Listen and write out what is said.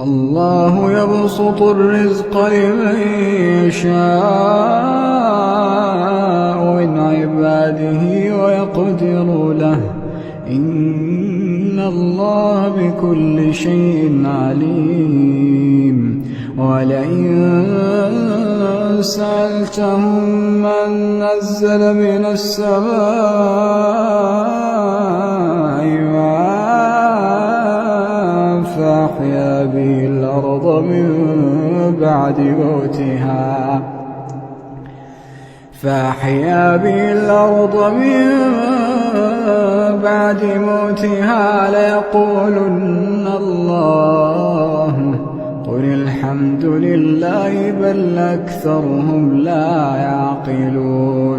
الله يبسط الرزق لمن يشاء من عباده ويقدر له إن الله بكل شيء عليم ولئن سألتهم من نزل من السماء ماء فأحيا به الأرض من بعد موتها ليقولن الله قل الحمد لله بل أكثرهم لا يعقلون